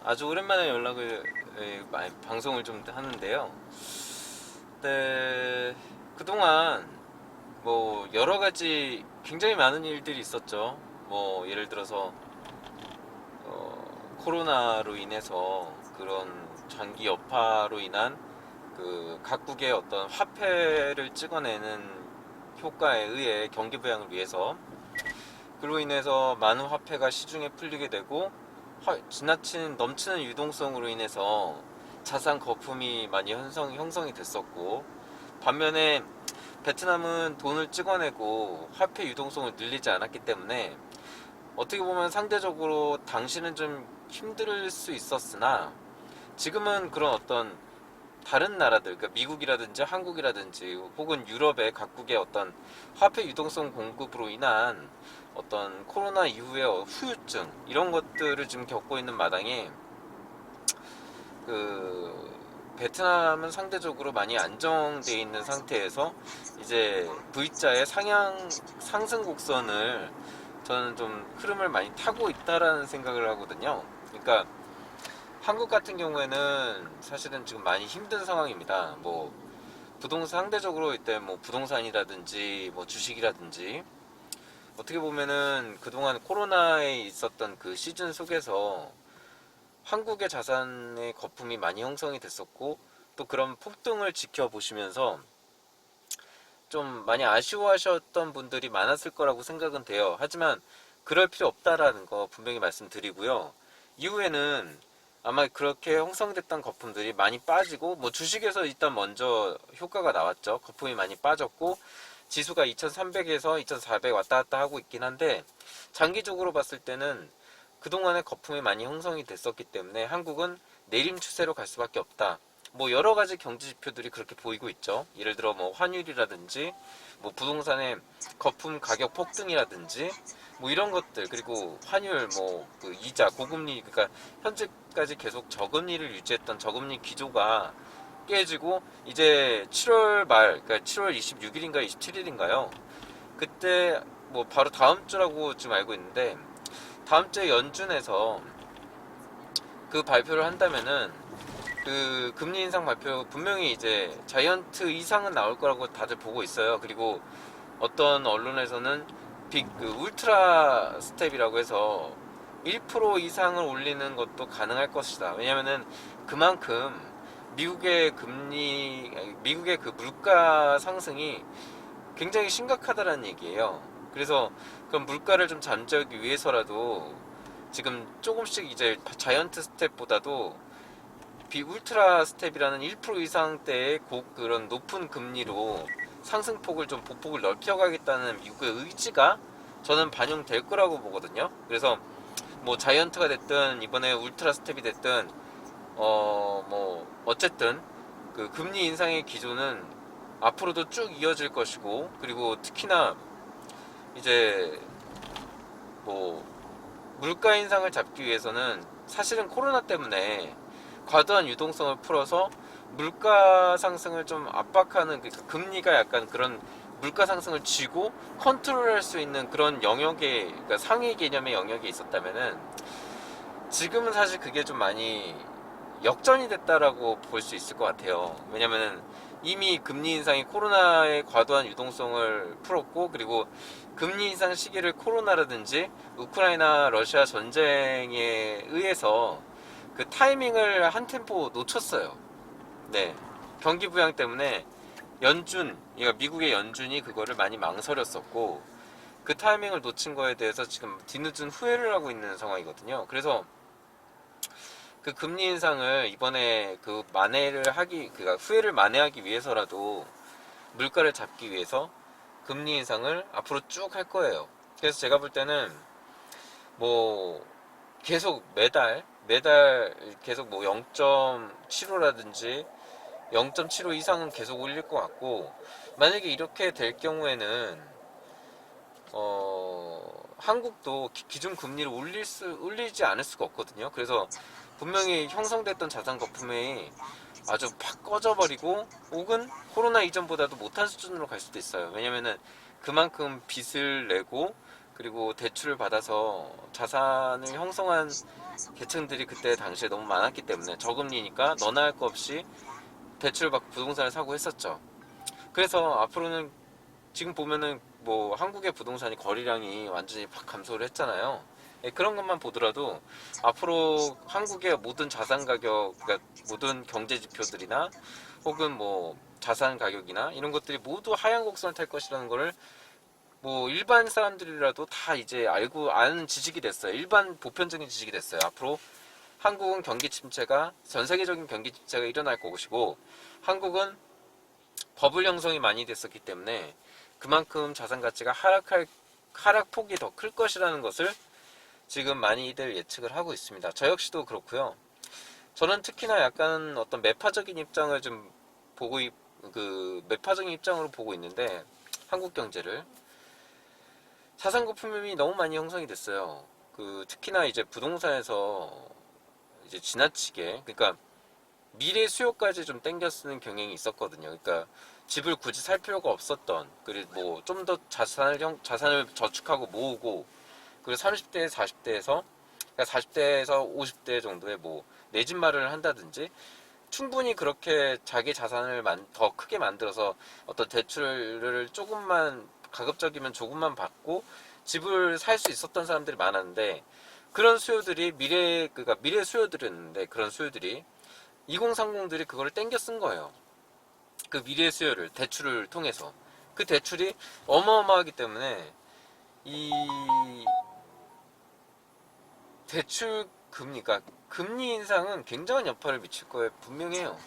아주 오랜만에 연락을 방송을 좀 하는데요. 네, 그동안 뭐 여러 가지 굉장히 많은 일들이 있었죠. 뭐 예를 들어서 코로나로 인해서 그런 장기 여파로 인한 그 각국의 어떤 화폐를 찍어내는 효과에 의해 경기 부양을 위해서 그로 인해서 많은 화폐가 시중에 풀리게 되고 지나친 넘치는 유동성으로 인해서 자산 거품이 많이 형성이 됐었고, 반면에 베트남은 돈을 찍어내고 화폐 유동성을 늘리지 않았기 때문에 어떻게 보면 상대적으로 당시는 좀 힘들 수 있었으나, 지금은 그런 어떤 다른 나라들, 그러니까 미국이라든지 한국이라든지 혹은 유럽의 각국의 어떤 화폐 유동성 공급으로 인한 어떤 코로나 이후의 후유증 이런 것들을 지금 겪고 있는 마당에 그 베트남은 상대적으로 많이 안정되어 있는 상태에서 이제 V자의 상승 곡선을 저는 좀 흐름을 많이 타고 있다라는 생각을 하거든요. 그러니까 한국 같은 경우에는 사실은 지금 많이 힘든 상황입니다. 뭐 부동산 상대적으로 이때 뭐 부동산이라든지 뭐 주식이라든지 어떻게 보면은 그동안 코로나에 있었던 그 시즌 속에서 한국의 자산의 거품이 많이 형성이 됐었고, 또 그런 폭등을 지켜보시면서 좀 많이 아쉬워하셨던 분들이 많았을 거라고 생각은 돼요. 하지만 그럴 필요 없다라는 거 분명히 말씀드리고요. 이후에는 아마 그렇게 형성됐던 거품들이 많이 빠지고, 뭐 주식에서 일단 먼저 효과가 나왔죠. 거품이 많이 빠졌고 지수가 2300에서 2400 왔다 갔다 하고 있긴 한데, 장기적으로 봤을 때는 그동안에 거품이 많이 형성이 됐었기 때문에 한국은 내림 추세로 갈 수밖에 없다. 뭐 여러 가지 경제 지표들이 그렇게 보이고 있죠. 예를 들어 뭐 환율이라든지 뭐 부동산의 거품 가격 폭등이라든지 뭐 이런 것들, 그리고 환율 뭐 그 이자 고금리, 그러니까 현재까지 계속 저금리를 유지했던 저금리 기조가 깨지고 이제 7월 말, 그러니까 7월 26일인가 27일인가요? 그때 뭐 바로 다음 주라고 지금 알고 있는데, 다음 주에 연준에서 그 발표를 한다면은 그 금리 인상 발표 분명히 이제 자이언트 이상은 나올 거라고 다들 보고 있어요. 그리고 어떤 언론에서는 그 울트라 스텝이라고 해서 1% 이상을 올리는 것도 가능할 것이다. 왜냐면은 그만큼 미국의 그 물가 상승이 굉장히 심각하다라는 얘기예요. 그래서 그럼 물가를 좀 잠재우기 위해서라도 지금 조금씩 이제 자이언트 스텝보다도 비울트라 스텝이라는 1% 이상대의 그런 높은 금리로 상승폭을 좀 보폭을 넓혀가겠다는 미국의 의지가 저는 반영될 거라고 보거든요. 그래서 뭐 자이언트가 됐든 이번에 울트라 스텝이 됐든 뭐 어쨌든 그 금리 인상의 기조는 앞으로도 쭉 이어질 것이고, 그리고 특히나 이제 뭐 물가 인상을 잡기 위해서는 사실은 코로나 때문에 과도한 유동성을 풀어서 물가 상승을 좀 압박하는, 그러니까 금리가 약간 그런 물가 상승을 쥐고 컨트롤할 수 있는 그런 영역에, 그러니까 상위 개념의 영역에 있었다면은 지금은 사실 그게 좀 많이 역전이 됐다라고 볼 수 있을 것 같아요. 왜냐면은 이미 금리 인상이 코로나의 과도한 유동성을 풀었고, 그리고 금리 인상 시기를 코로나라든지 우크라이나 러시아 전쟁에 의해서 그 타이밍을 한 템포 놓쳤어요. 네. 경기 부양 때문에 그러니까 미국의 연준이 그거를 많이 망설였었고, 그 타이밍을 놓친 거에 대해서 지금 뒤늦은 후회를 하고 있는 상황이거든요. 그래서 그 금리 인상을 이번에 그러니까 후회를 만회하기 위해서라도 물가를 잡기 위해서 금리 인상을 앞으로 쭉 할 거예요. 그래서 제가 볼 때는 뭐 계속 매달 계속 뭐 0.75라든지 0.75 이상은 계속 올릴 것 같고, 만약에 이렇게 될 경우에는 한국도 기준 금리를 올리지 않을 수가 없거든요. 그래서 분명히 형성됐던 자산 거품이 아주 팍 꺼져버리고, 혹은 코로나 이전보다도 못한 수준으로 갈 수도 있어요. 왜냐면은 그만큼 빚을 내고 그리고 대출을 받아서 자산을 형성한 계층들이 그때 당시에 너무 많았기 때문에 저금리니까 너나 할 거 없이 대출을 받고 부동산을 사고 했었죠. 그래서 앞으로는 지금 보면은 뭐 한국의 부동산이 거래량이 완전히 확 감소를 했잖아요. 예, 그런 것만 보더라도 앞으로 한국의 모든 자산 가격, 그러니까 모든 경제 지표들이나 혹은 뭐 자산 가격이나 이런 것들이 모두 하향 곡선을 탈 것이라는 거를 뭐 일반 사람들이라도 다 이제 알고 아는 지식이 됐어요. 일반 보편적인 지식이 됐어요. 앞으로 한국은 경기 침체가 전 세계적인 경기 침체가 일어날 것이고 한국은 버블 형성이 많이 됐었기 때문에 그만큼 자산 가치가 하락폭이 더 클 것이라는 것을 지금 많이들 예측을 하고 있습니다. 저 역시도 그렇고요. 저는 특히나 약간 어떤 매파적인 입장을 좀 매파적인 입장으로 보고 있는데 한국 경제를 자산 거품이 너무 많이 형성이 됐어요. 특히나 이제 부동산에서 이제 지나치게 그러니까 미래 수요까지 좀 땡겨 쓰는 경향이 있었거든요. 그러니까 집을 굳이 살 필요가 없었던 그리고 뭐 좀 더 자산을 저축하고 모으고 그리고 30대 40대에서 그러니까 40대에서 50대 정도에 뭐 내 집 마련을 한다든지 충분히 그렇게 자기 자산을 더 크게 만들어서 어떤 대출을 조금만 가급적이면 조금만 받고 집을 살 수 있었던 사람들이 많았는데 그런 수요들이 그러니까 미래 수요들이었는데 그런 수요들이 2030들이 그거를 땡겨 쓴 거예요. 그 미래 수요를 대출을 통해서 그 대출이 어마어마하기 때문에 이 대출 금리가 금리 인상은 굉장한 여파를 미칠 거예요. 분명해요.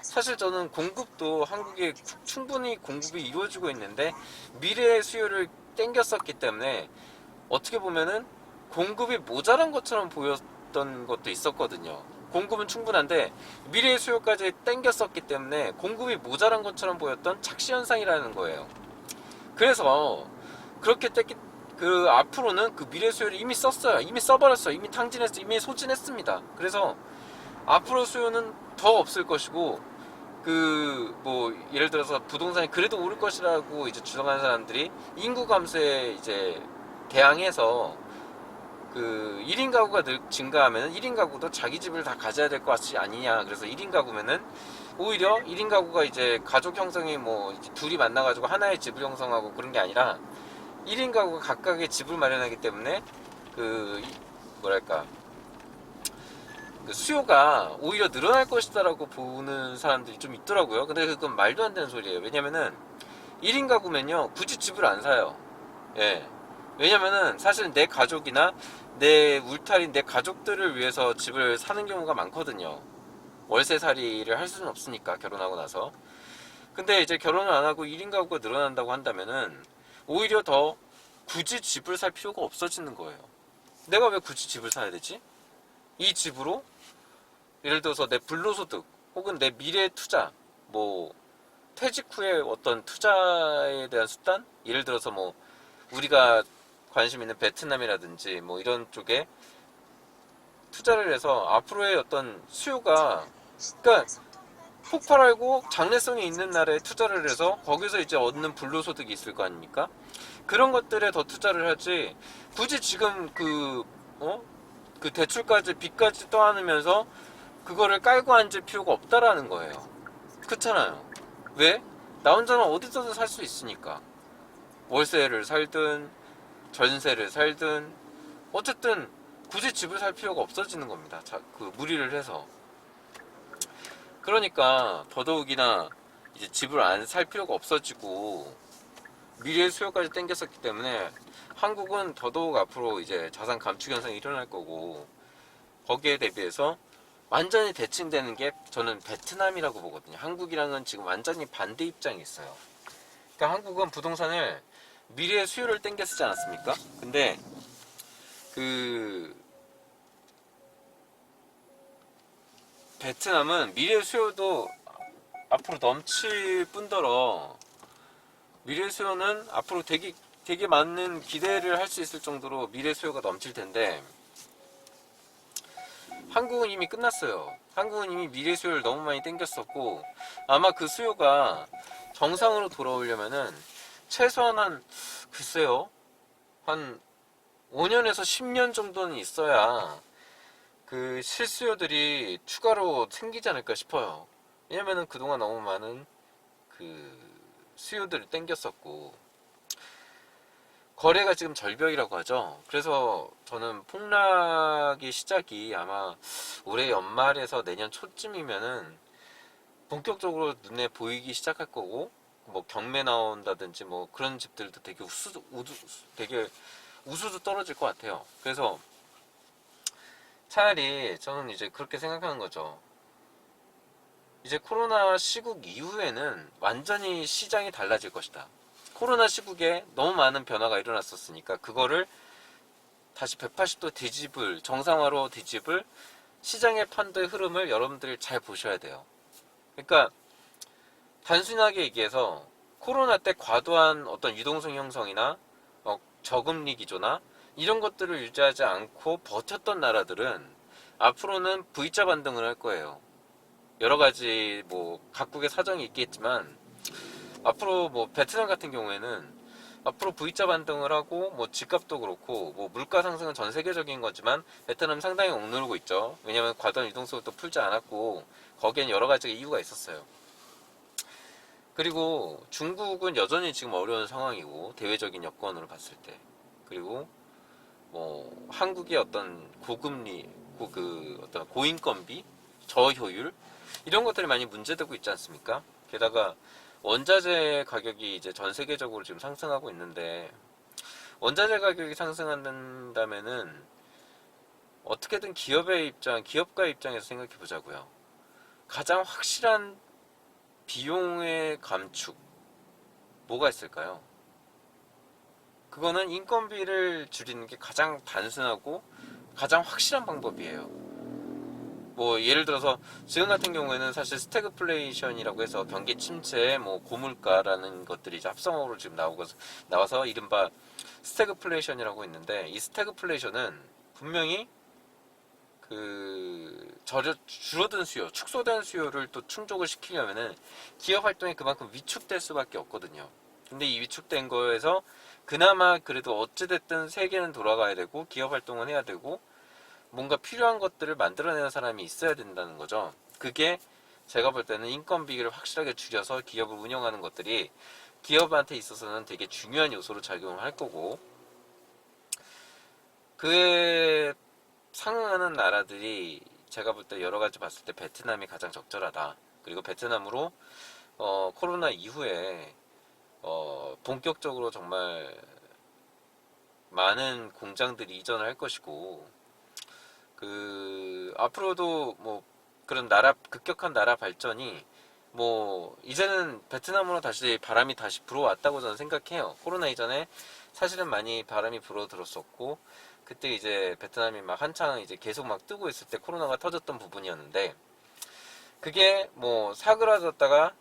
사실 저는 공급도 한국에 충분히 공급이 이루어지고 있는데 미래의 수요를 땡겼었기 때문에 어떻게 보면은 공급이 모자란 것처럼 보였던 것도 있었거든요. 공급은 충분한데 미래의 수요까지 땡겼었기 때문에 공급이 모자란 것처럼 보였던 착시 현상이라는 거예요. 그래서 그렇게 앞으로는 그 미래 수요를 이미 썼어요. 이미 써버렸어요. 이미 탕진했어요. 이미 소진했습니다. 그래서 앞으로 수요는 더 없을 것이고 뭐 예를 들어서 부동산이 그래도 오를 것이라고 이제 주장하는 사람들이 인구 감소에 이제 대항해서 1인 가구가 증가하면 1인 가구도 자기 집을 다 가져야 될 것 같지 아니냐. 그래서 1인 가구면은 오히려 1인 가구가 이제 가족 형성이 뭐 둘이 만나가지고 하나의 집을 형성하고 그런 게 아니라 1인 가구가 각각의 집을 마련하기 때문에 뭐랄까 수요가 오히려 늘어날 것이다라고 보는 사람들이 좀 있더라고요. 근데 그건 말도 안 되는 소리예요. 왜냐면은 1인 가구면요 굳이 집을 안 사요. 예. 왜냐면은 사실 내 가족이나 내 울타리 내 가족들을 위해서 집을 사는 경우가 많거든요. 월세살이를 할 수는 없으니까 결혼하고 나서. 근데 이제 결혼을 안 하고 1인 가구가 늘어난다고 한다면은 오히려 더 굳이 집을 살 필요가 없어지는 거예요. 내가 왜 굳이 집을 사야 되지? 이 집으로 예를 들어서 내 불로소득 혹은 내 미래 투자 뭐 퇴직 후에 어떤 투자에 대한 수단? 예를 들어서 뭐 우리가 관심 있는 베트남이라든지 뭐 이런 쪽에 투자를 해서 앞으로의 어떤 수요가 그러니까 폭발하고 장래성이 있는 날에 투자를 해서 거기서 이제 얻는 불로소득이 있을 거 아닙니까? 그런 것들에 더 투자를 하지 굳이 지금 그 대출까지 빚까지 떠안으면서 그거를 깔고 앉을 필요가 없다라는 거예요. 그렇잖아요. 왜? 나 혼자는 어디서든 살 수 있으니까. 월세를 살든 전세를 살든 어쨌든 굳이 집을 살 필요가 없어지는 겁니다. 무리를 해서. 그러니까 더더욱이나 이제 집을 안 살 필요가 없어지고 미래의 수요까지 땡겼었기 때문에 한국은 더더욱 앞으로 이제 자산 감축 현상이 일어날 거고 거기에 대비해서 완전히 대칭되는 게 저는 베트남이라고 보거든요. 한국이랑은 지금 완전히 반대 입장이 있어요. 그러니까 한국은 부동산을 미래의 수요를 땡겨 쓰지 않았습니까? 근데 베트남은 미래 수요도 앞으로 넘칠 뿐더러 미래 수요는 앞으로 되게 많은 기대를 할 수 있을 정도로 미래 수요가 넘칠 텐데 한국은 이미 끝났어요. 한국은 이미 미래 수요를 너무 많이 땡겼었고 아마 그 수요가 정상으로 돌아오려면은 최소한 글쎄요 한 5년에서 10년 정도는 있어야 그 실수요들이 추가로 생기지 않을까 싶어요. 왜냐면은 그동안 너무 많은 그 수요들을 땡겼었고 거래가 지금 절벽이라고 하죠. 그래서 저는 폭락의 시작이 아마 올해 연말에서 내년 초쯤이면은 본격적으로 눈에 보이기 시작할 거고, 뭐 경매 나온다든지 뭐 그런 집들도 되게 되게 우수도 떨어질 것 같아요. 그래서 차라리 저는 이제 그렇게 생각하는 거죠. 이제 코로나 시국 이후에는 완전히 시장이 달라질 것이다. 코로나 시국에 너무 많은 변화가 일어났었으니까 그거를 다시 180도 뒤집을, 정상화로 뒤집을 시장의 판도의 흐름을 여러분들이 잘 보셔야 돼요. 그러니까 단순하게 얘기해서 코로나 때 과도한 어떤 유동성 형성이나 저금리 기조나 이런 것들을 유지하지 않고 버텼던 나라들은 앞으로는 V자 반등을 할 거예요. 여러 가지 뭐 각국의 사정이 있겠지만 앞으로 뭐 베트남 같은 경우에는 앞으로 V자 반등을 하고 뭐 집값도 그렇고 뭐 물가 상승은 전 세계적인 거지만 베트남 상당히 억누르고 있죠. 왜냐하면 과도한 유동성을 또 풀지 않았고 거기엔 여러 가지 이유가 있었어요. 그리고 중국은 여전히 지금 어려운 상황이고 대외적인 여건으로 봤을 때 그리고 뭐 한국의 어떤 고금리 그 어떤 고인건비 저효율 이런 것들이 많이 문제되고 있지 않습니까? 게다가 원자재 가격이 이제 전 세계적으로 지금 상승하고 있는데 원자재 가격이 상승한다면은 어떻게든 기업가 입장에서 생각해 보자고요. 가장 확실한 비용의 감축 뭐가 있을까요? 그거는 인건비를 줄이는 게 가장 단순하고 가장 확실한 방법이에요. 뭐 예를 들어서 지금 같은 경우에는 사실 스태그플레이션이라고 해서 경기 침체, 뭐 고물가라는 것들이 이제 합성어로 지금 나와서 이른바 스태그플레이션이라고 있는데 이 스태그플레이션은 분명히 줄어든 수요, 축소된 수요를 또 충족을 시키려면은 기업 활동이 그만큼 위축될 수밖에 없거든요. 근데 이 위축된 거에서 그나마 그래도 어찌됐든 세계는 돌아가야 되고 기업 활동은 해야 되고 뭔가 필요한 것들을 만들어내는 사람이 있어야 된다는 거죠. 그게 제가 볼 때는 인건비를 확실하게 줄여서 기업을 운영하는 것들이 기업한테 있어서는 되게 중요한 요소로 작용할 거고 그에 상응하는 나라들이 제가 볼 때 여러 가지 봤을 때 베트남이 가장 적절하다. 그리고 베트남으로 코로나 이후에 본격적으로 정말 많은 공장들이 이전을 할 것이고 앞으로도 뭐 그런 급격한 나라 발전이 뭐 이제는 베트남으로 바람이 다시 불어왔다고 저는 생각해요. 코로나 이전에 사실은 많이 바람이 불어들었었고 그때 이제 베트남이 막 한창 이제 계속 막 뜨고 있을 때 코로나가 터졌던 부분이었는데 그게 뭐 사그라졌다가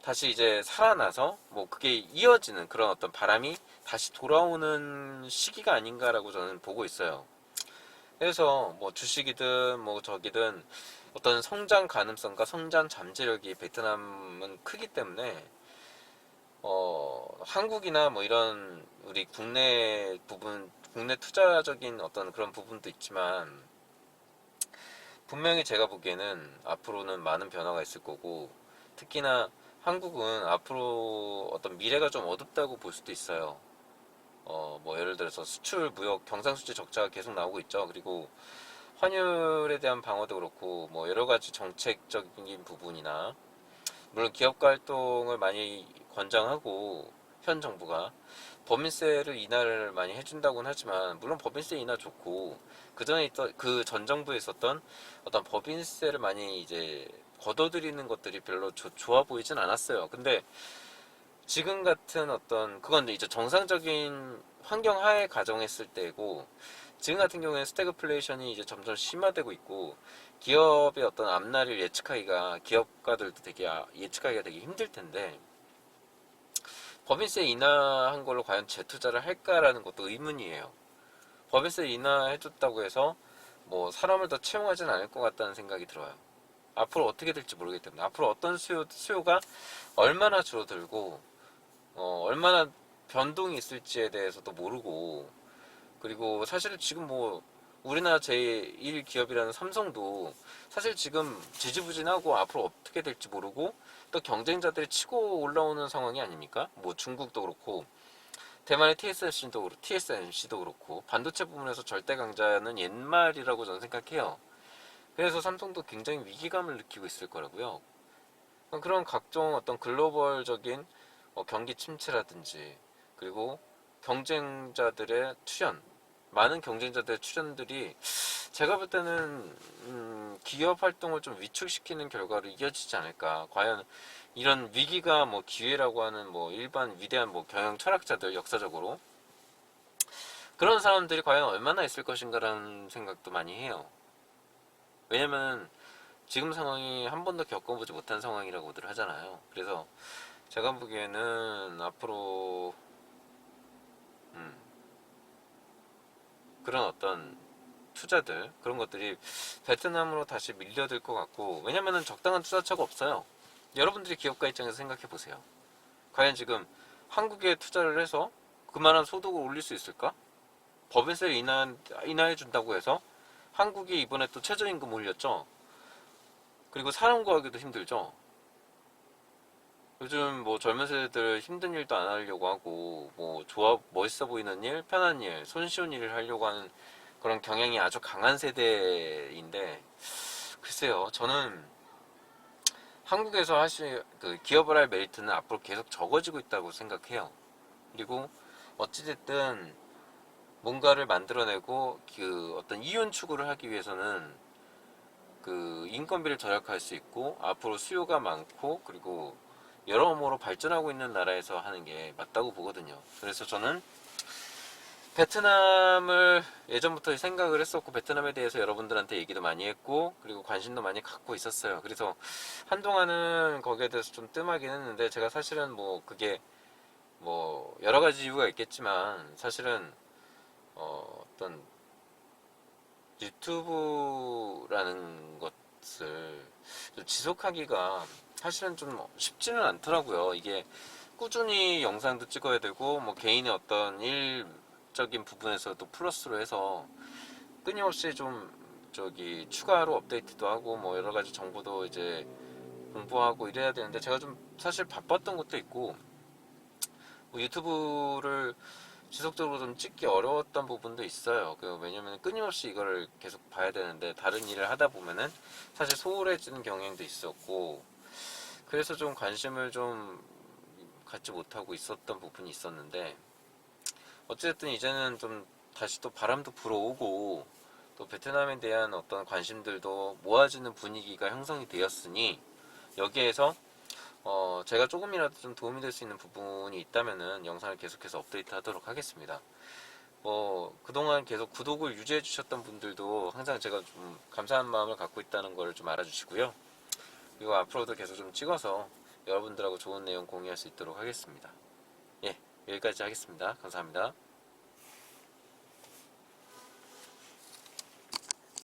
다시 이제 살아나서 뭐 그게 이어지는 그런 어떤 바람이 다시 돌아오는 시기가 아닌가라고 저는 보고 있어요. 그래서 뭐 주식이든 뭐 저기든 어떤 성장 가능성과 성장 잠재력이 베트남은 크기 때문에 한국이나 뭐 이런 우리 국내 투자적인 어떤 그런 부분도 있지만 분명히 제가 보기에는 앞으로는 많은 변화가 있을 거고 특히나 한국은 앞으로 어떤 미래가 좀 어둡다고 볼 수도 있어요. 뭐 예를 들어서 수출, 무역, 경상수지 적자가 계속 나오고 있죠. 그리고 환율에 대한 방어도 그렇고 뭐 여러 가지 정책적인 부분이나 물론 기업가 활동을 많이 권장하고 현 정부가 법인세를 인하를 많이 해준다고는 하지만 물론 법인세 인하 좋고 그 전 정부에 있었던 어떤 법인세를 많이 이제 걷어들이는 것들이 별로 좋아 보이진 않았어요. 근데 지금 같은 그건 이제 정상적인 환경 하에 가정했을 때고 지금 같은 경우에는 스태그플레이션이 이제 점점 심화되고 있고 기업의 어떤 앞날을 기업가들도 되게 예측하기가 되게 힘들 텐데 법인세 인하한 걸로 과연 재투자를 할까라는 것도 의문이에요. 법인세 인하해줬다고 해서 뭐 사람을 더 채용하진 않을 것 같다는 생각이 들어요. 앞으로 어떻게 될지 모르기 때문에 앞으로 어떤 수요가 얼마나 줄어들고 얼마나 변동이 있을지에 대해서도 모르고 그리고 사실 지금 뭐 우리나라 제1 기업이라는 삼성도 사실 지금 지지부진하고 앞으로 어떻게 될지 모르고 또 경쟁자들이 치고 올라오는 상황이 아닙니까? 뭐 중국도 그렇고 대만의 TSMC도 그렇고 반도체 부분에서 절대 강자는 옛말이라고 저는 생각해요. 그래서 삼성도 굉장히 위기감을 느끼고 있을 거라고요. 그런 각종 어떤 글로벌적인 경기 침체라든지 그리고 경쟁자들의 출현, 많은 경쟁자들의 출현들이 제가 볼 때는 기업 활동을 좀 위축시키는 결과로 이어지지 않을까. 과연 이런 위기가 뭐 기회라고 하는 뭐 일반 위대한 뭐 경영 철학자들 역사적으로 그런 사람들이 과연 얼마나 있을 것인가라는 생각도 많이 해요. 왜냐면 지금 상황이 한 번도 겪어보지 못한 상황이라고들 하잖아요. 그래서 제가 보기에는 앞으로 그런 어떤 투자들 그런 것들이 베트남으로 다시 밀려들 것 같고 왜냐면은 적당한 투자처가 없어요. 여러분들이 기업가 입장에서 생각해 보세요. 과연 지금 한국에 투자를 해서 그만한 소득을 올릴 수 있을까? 법인세 인하해 준다고 해서 한국이 이번에 또 최저임금 올렸죠. 그리고 사람 구하기도 힘들죠. 요즘 뭐 젊은 세대들 힘든 일도 안 하려고 하고 뭐 좋아 멋있어 보이는 일, 편한 일, 손쉬운 일을 하려고 하는 그런 경향이 아주 강한 세대인데 글쎄요. 저는 한국에서 하실 그 기업을 할 메리트는 앞으로 계속 적어지고 있다고 생각해요. 그리고 어찌됐든 뭔가를 만들어내고 그 어떤 이윤 추구를 하기 위해서는 그 인건비를 절약할 수 있고 앞으로 수요가 많고 그리고 여러모로 발전하고 있는 나라에서 하는 게 맞다고 보거든요. 그래서 저는 베트남을 예전부터 생각을 했었고 베트남에 대해서 여러분들한테 얘기도 많이 했고 그리고 관심도 많이 갖고 있었어요. 그래서 한동안은 거기에 대해서 좀 뜸하긴 했는데 제가 사실은 뭐 그게 뭐 여러 가지 이유가 있겠지만 사실은 어떤 유튜브라는 것을 좀 지속하기가 사실은 좀 쉽지는 않더라고요. 이게 꾸준히 영상도 찍어야 되고 뭐 개인의 어떤 일적인 부분에서도 플러스로 해서 끊임없이 좀 저기 추가로 업데이트도 하고 뭐 여러 가지 정보도 이제 공부하고 이래야 되는데 제가 좀 사실 바빴던 것도 있고 뭐 유튜브를 지속적으로 좀 찍기 어려웠던 부분도 있어요. 왜냐면 끊임없이 이거를 계속 봐야 되는데 다른 일을 하다 보면은 사실 소홀해지는 경향도 있었고 그래서 좀 관심을 좀 갖지 못하고 있었던 부분이 있었는데 어쨌든 이제는 좀 다시 또 바람도 불어오고 또 베트남에 대한 어떤 관심들도 모아지는 분위기가 형성이 되었으니 여기에서 제가 조금이라도 좀 도움이 될 수 있는 부분이 있다면은 영상을 계속해서 업데이트 하도록 하겠습니다. 그동안 계속 구독을 유지해 주셨던 분들도 항상 제가 좀 감사한 마음을 갖고 있다는 걸 좀 알아주시고요. 그리고 앞으로도 계속 좀 찍어서 여러분들하고 좋은 내용 공유할 수 있도록 하겠습니다. 예, 여기까지 하겠습니다. 감사합니다.